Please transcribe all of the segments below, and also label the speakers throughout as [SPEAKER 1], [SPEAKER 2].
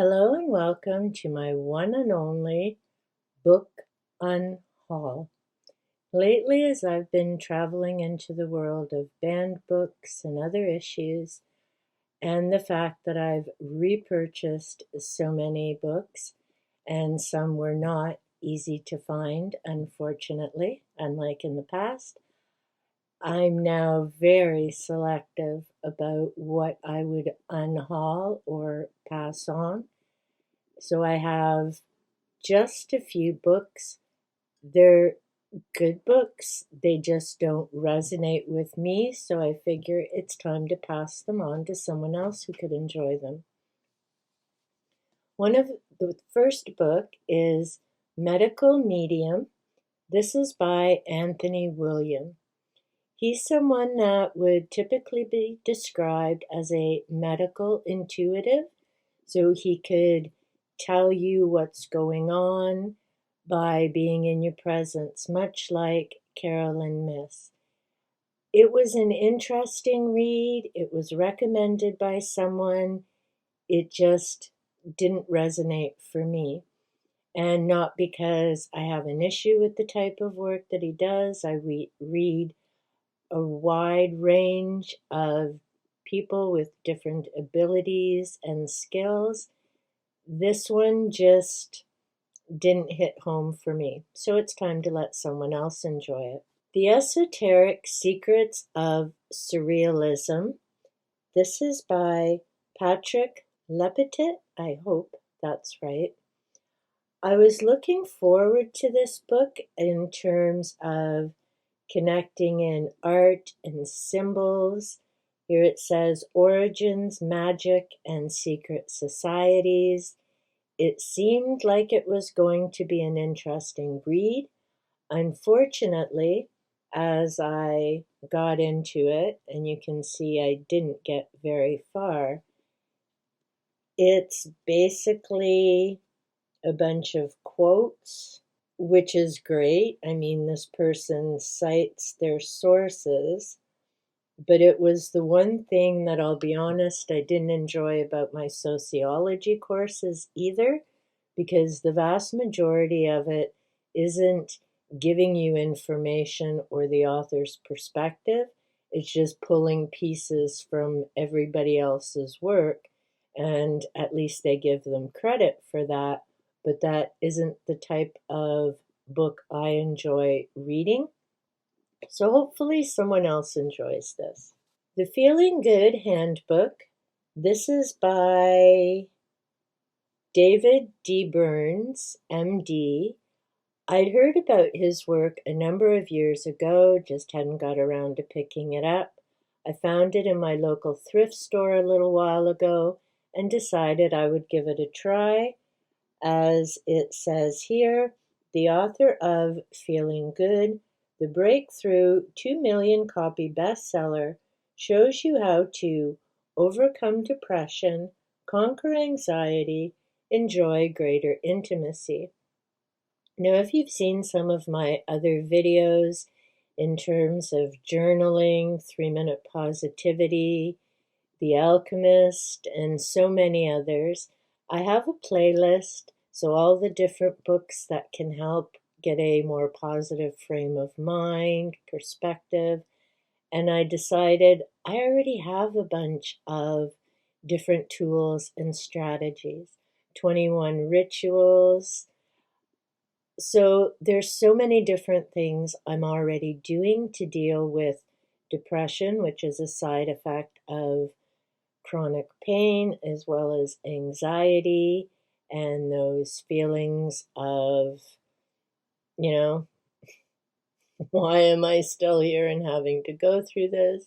[SPEAKER 1] Hello and welcome to my one and only Book Unhaul. Lately, as I've been traveling into the world of banned books and other issues, and the fact that I've repurchased so many books, and some were not easy to find, unfortunately, unlike in the past, I'm now very selective about what I would unhaul or pass on. So I have just a few books. They're good books, they just don't resonate with me, so I figure it's time to pass them on to someone else who could enjoy them. One of the first book is Medical Medium. This is by Anthony William. He's someone that would typically be described as a medical intuitive, so he could tell you what's going on by being in your presence, much like Carolyn Myss. It was an interesting read. It was recommended by someone. It just didn't resonate for me. And not because I have an issue with the type of work that he does. I read a wide range of people with different abilities and skills. This one just didn't hit home for me, so it's time to let someone else enjoy it. The Esoteric Secrets of Surrealism. This is by Patrick Lepetit. I hope that's right. I was looking forward to this book in terms of connecting in art and symbols. Here it says origins, magic, and secret societies. It seemed like it was going to be an interesting read. Unfortunately, as I got into it, and you can see I didn't get very far, it's basically a bunch of quotes, which is great. I mean, this person cites their sources, but it was the one thing that I'll be honest, I didn't enjoy about my sociology courses either, because the vast majority of it isn't giving you information or the author's perspective. It's just pulling pieces from everybody else's work, and at least they give them credit for that, but that isn't the type of book I enjoy reading. So hopefully someone else enjoys this. The Feeling Good Handbook. This is by David D. Burns, MD. I'd heard about his work a number of years ago, just hadn't got around to picking it up. I found it in my local thrift store a little while ago and decided I would give it a try. As it says here, the author of Feeling Good, the breakthrough 2 million copy bestseller, shows you how to overcome depression, conquer anxiety, enjoy greater intimacy. Now, if you've seen some of my other videos in terms of journaling, 3-minute positivity, The Alchemist, and so many others, I have a playlist, so all the different books that can help get a more positive frame of mind, perspective, and I decided I already have a bunch of different tools and strategies. 21 rituals. So there's so many different things I'm already doing to deal with depression, which is a side effect of chronic pain, as well as anxiety and those feelings of, you know, why am I still here and having to go through this?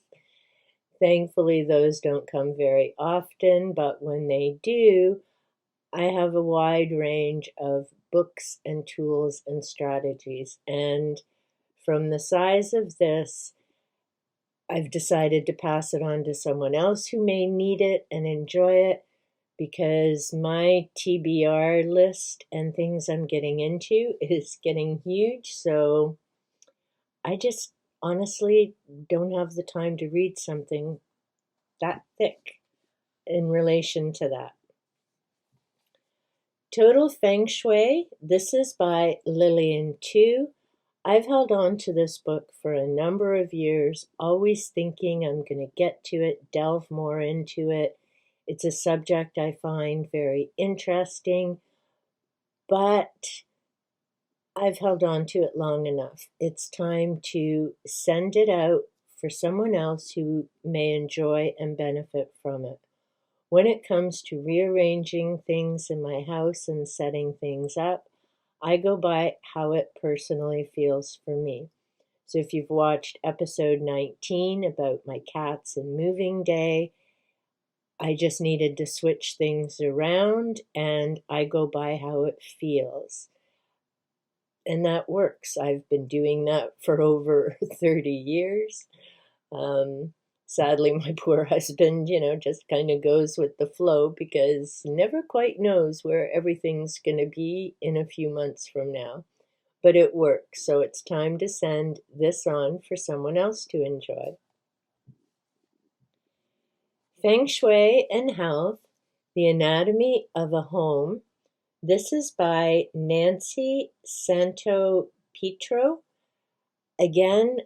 [SPEAKER 1] Thankfully, those don't come very often, but when they do, I have a wide range of books and tools and strategies. And from the size of this, I've decided to pass it on to someone else who may need it and enjoy it, because my TBR list and things I'm getting into is getting huge. So I just honestly don't have the time to read something that thick in relation to that. Total Feng Shui. This is by Lillian Tu. I've held on to this book for a number of years, always thinking I'm going to get to it, delve more into it. It's a subject I find very interesting, but I've held on to it long enough. It's time to send it out for someone else who may enjoy and benefit from it. When it comes to rearranging things in my house and setting things up, I go by how it personally feels for me. So if you've watched episode 19 about my cats and moving day, I just needed to switch things around and I go by how it feels. And that works. I've been doing that for over 30 years. Sadly, my poor husband, just kind of goes with the flow because never quite knows where everything's going to be in a few months from now. But it works, so it's time to send this on for someone else to enjoy. Feng Shui and Health, The Anatomy of a Home. This is by Nancy Santo Pietro. Again,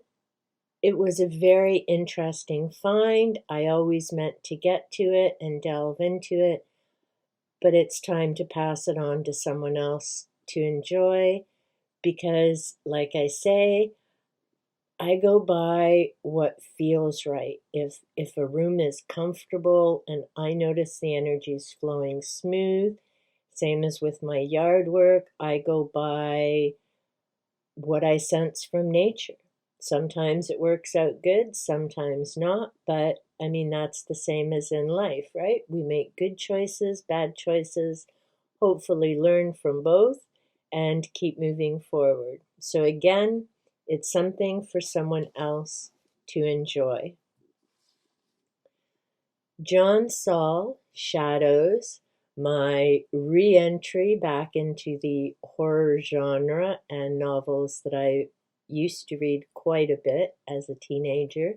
[SPEAKER 1] it was a very interesting find. I always meant to get to it and delve into it, but it's time to pass it on to someone else to enjoy because, like I say, I go by what feels right. If a room is comfortable and I notice the energy's flowing smooth, same as with my yard work, I go by what I sense from nature. Sometimes it works out good, sometimes not, but I mean, that's the same as in life, right? We make good choices, bad choices, hopefully learn from both and keep moving forward. So again, it's something for someone else to enjoy. John Saul, Shadows, my re-entry back into the horror genre and novels that I used to read quite a bit as a teenager.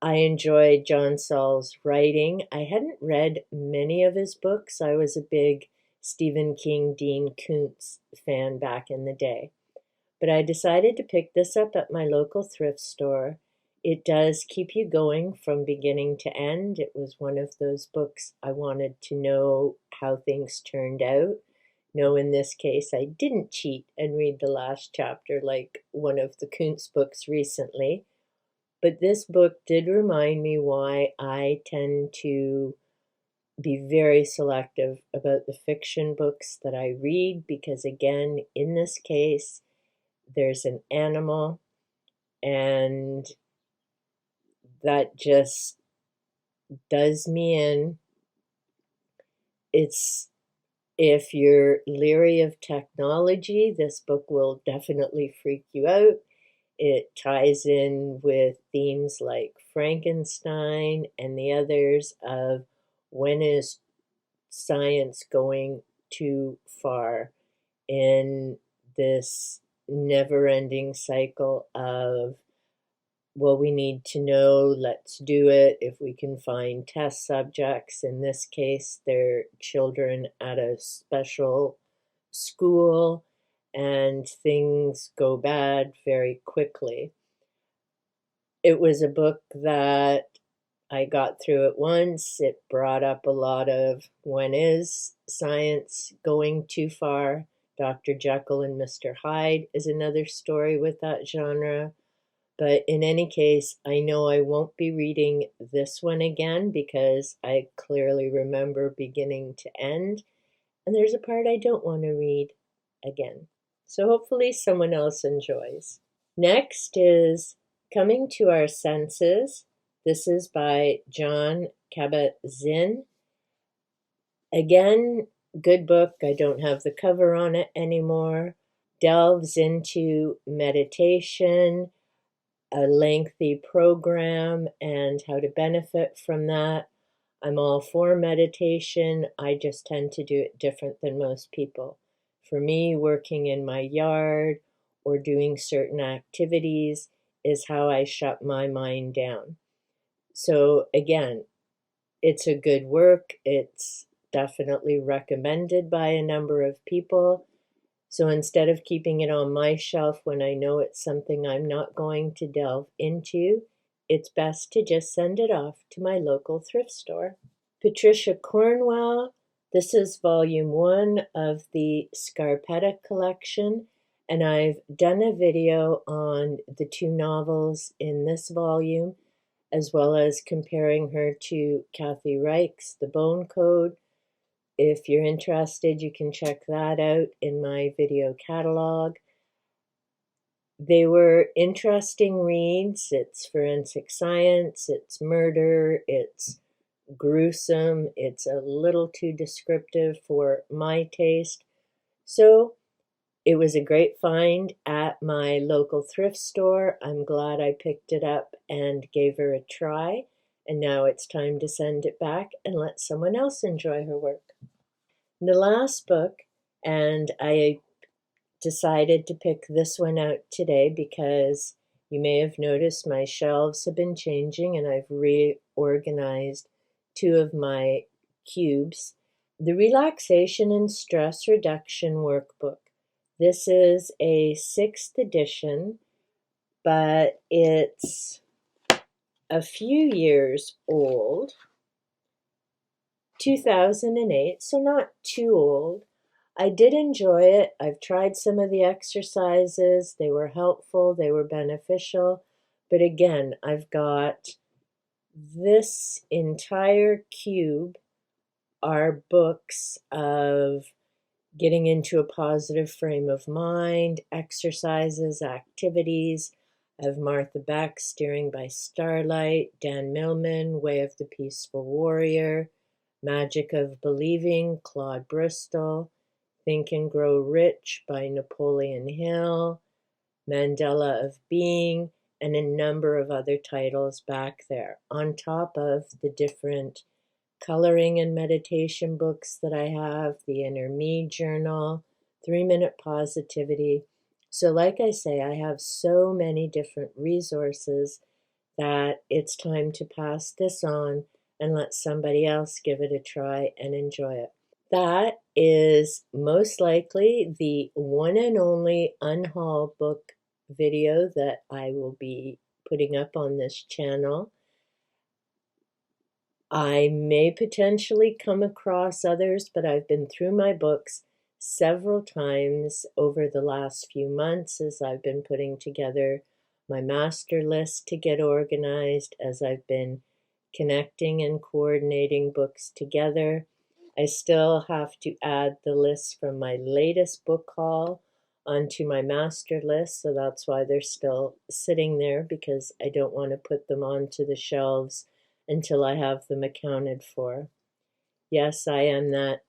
[SPEAKER 1] I enjoyed John Saul's writing. I hadn't read many of his books. I was a big Stephen King, Dean Koontz fan back in the day. But I decided to pick this up at my local thrift store. It does keep you going from beginning to end. It was one of those books I wanted to know how things turned out. No, in this case, I didn't cheat and read the last chapter like one of the Koontz books recently. But this book did remind me why I tend to be very selective about the fiction books that I read because, again, in this case, there's an animal, and that just does me in. If you're leery of technology, this book will definitely freak you out. It ties in with themes like Frankenstein and the others of when is science going too far in this never-ending cycle of, well, we need to know, let's do it. If we can find test subjects, in this case, they're children at a special school, and things go bad very quickly. It was a book that I got through at once. It brought up a lot of when is science going too far. Dr. Jekyll and Mr. Hyde is another story with that genre. But in any case, I know I won't be reading this one again because I clearly remember beginning to end. And there's a part I don't want to read again. So hopefully someone else enjoys. Next is Coming to Our Senses. This is by John Kabat-Zinn. Again, good book. I don't have the cover on it anymore. Delves into meditation, a lengthy program, and how to benefit from that. I'm all for meditation. I just tend to do it different than most people. For me, working in my yard or doing certain activities is how I shut my mind down. So again, it's a good work. It's definitely recommended by a number of people. So instead of keeping it on my shelf when I know it's something I'm not going to delve into, it's best to just send it off to my local thrift store. Patricia Cornwell, this is volume 1 of the Scarpetta collection, and I've done a video on the 2 novels in this volume, as well as comparing her to Kathy Reich's The Bone Code. If you're interested, you can check that out in my video catalog. They were interesting reads. It's forensic science, it's murder, it's gruesome, it's a little too descriptive for my taste. So it was a great find at my local thrift store. I'm glad I picked it up and gave her a try. And now it's time to send it back and let someone else enjoy her work. The last book, and I decided to pick this one out today because you may have noticed my shelves have been changing and I've reorganized 2 of my cubes. The Relaxation and Stress Reduction Workbook. This is a 6th edition, but it's a few years old. 2008, so not too old. I did enjoy it. I've tried some of the exercises. They were helpful, they were beneficial. But again, I've got this entire cube are books of getting into a positive frame of mind, exercises, activities. I have Martha Beck, Steering by Starlight, Dan Millman, Way of the Peaceful Warrior, Magic of Believing, Claude Bristol, Think and Grow Rich by Napoleon Hill, Mandela of Being, and a number of other titles back there, on top of the different coloring and meditation books that I have, the Inner Me Journal, 3-Minute Positivity. So like I say, I have so many different resources that it's time to pass this on and let somebody else give it a try and enjoy it. That is most likely the one and only Unhaul book video that I will be putting up on this channel. I may potentially come across others, but I've been through my books several times over the last few months as I've been putting together my master list to get organized, as I've been connecting and coordinating books together. I still have to add the list from my latest book haul onto my master list, so that's why they're still sitting there, because I don't want to put them onto the shelves until I have them accounted for. Yes, I am that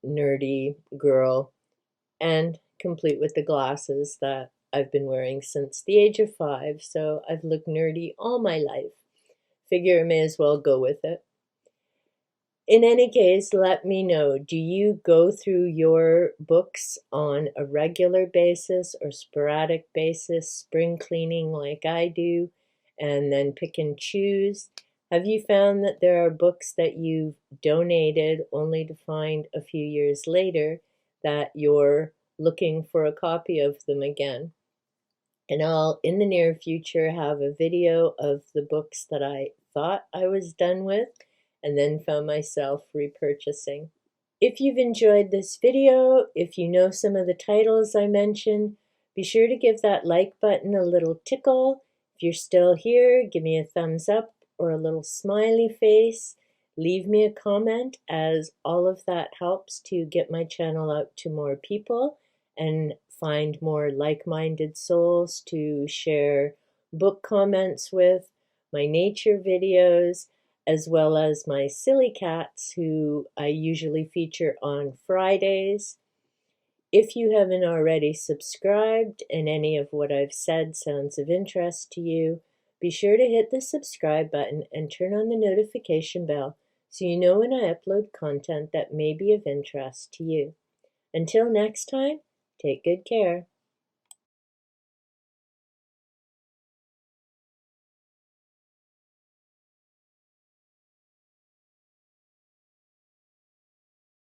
[SPEAKER 1] nerdy girl, and complete with the glasses that I've been wearing since the age of 5, so I've looked nerdy all my life. Figure I may as well go with it. In any case, let me know, do you go through your books on a regular basis or sporadic basis, spring cleaning like I do, and then pick and choose? Have you found that there are books that you've donated only to find a few years later that you're looking for a copy of them again? And I'll, in the near future, have a video of the books that I thought I was done with and then found myself repurchasing. If you've enjoyed this video, if you know some of the titles I mentioned, be sure to give that like button a little tickle. If you're still here, give me a thumbs up or a little smiley face. Leave me a comment, as all of that helps to get my channel out to more people and find more like-minded souls to share book comments with, my nature videos, as well as my silly cats, who I usually feature on Fridays. If you haven't already subscribed and any of what I've said sounds of interest to you, be sure to hit the subscribe button and turn on the notification bell so you know when I upload content that may be of interest to you. Until next time, take good care.